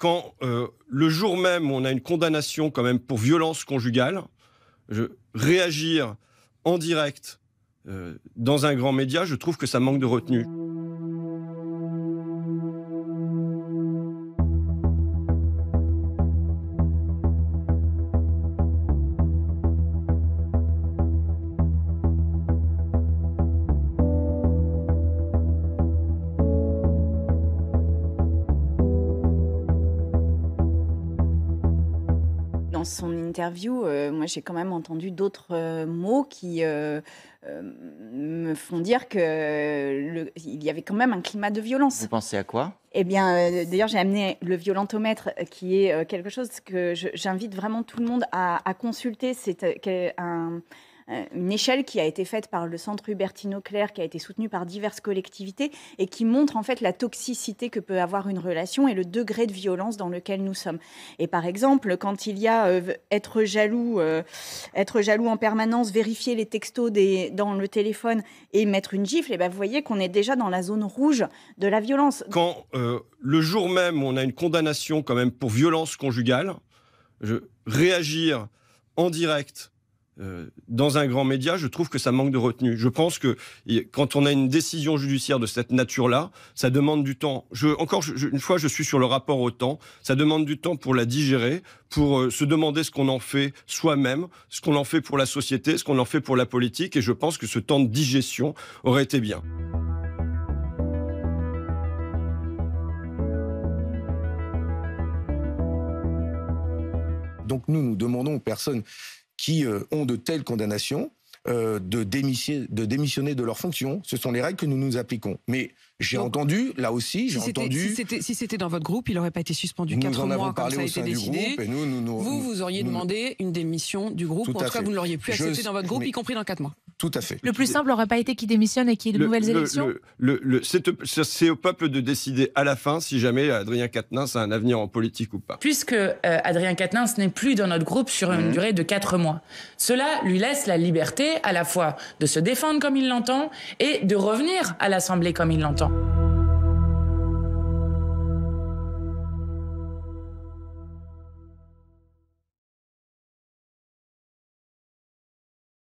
quand le jour même où on a une condamnation quand même pour violence conjugale, réagir en direct dans un grand média, je trouve que ça manque de retenue. Dans son interview, moi j'ai quand même entendu d'autres mots qui me font dire qu'il y avait quand même un climat de violence. Vous pensez à quoi ? Eh bien, d'ailleurs, j'ai amené le violentomètre, qui est quelque chose que j'invite vraiment tout le monde à consulter. C'est une échelle qui a été faite par le Centre Hubertine-Auclair, qui a été soutenue par diverses collectivités et qui montre en fait la toxicité que peut avoir une relation et le degré de violence dans lequel nous sommes. Et par exemple, quand il y a être jaloux en permanence, vérifier les textos dans le téléphone et mettre une gifle, et ben vous voyez qu'on est déjà dans la zone rouge de la violence. Quand le jour même où on a une condamnation quand même pour violence conjugale, réagir en direct dans un grand média, je trouve que ça manque de retenue. Je pense que quand on a une décision judiciaire de cette nature-là, ça demande du temps. Une fois, je suis sur le rapport au temps. Ça demande du temps pour la digérer, pour se demander ce qu'on en fait soi-même, ce qu'on en fait pour la société, ce qu'on en fait pour la politique. Et je pense que ce temps de digestion aurait été bien. Donc nous demandons aux personnes qui ont de telles condamnations de démissionner de leurs fonctions. Ce sont les règles que nous appliquons. Mais j'ai entendu, là aussi, Si c'était dans votre groupe, il n'aurait pas été suspendu 4 mois comme ça a été décidé. Et vous auriez demandé une démission du groupe, ou en tout cas vous ne l'auriez plus accepté dans votre groupe, y compris dans 4 mois. Tout à fait. Le plus simple n'aurait pas été qu'il démissionne et qu'il y ait de nouvelles élections. C'est au peuple de décider à la fin si jamais Adrien Quatennens a un avenir en politique ou pas. Puisque Adrien Quatennens n'est plus dans notre groupe sur une durée de 4 mois, cela lui laisse la liberté à la fois de se défendre comme il l'entend et de revenir à l'Assemblée comme il l'entend.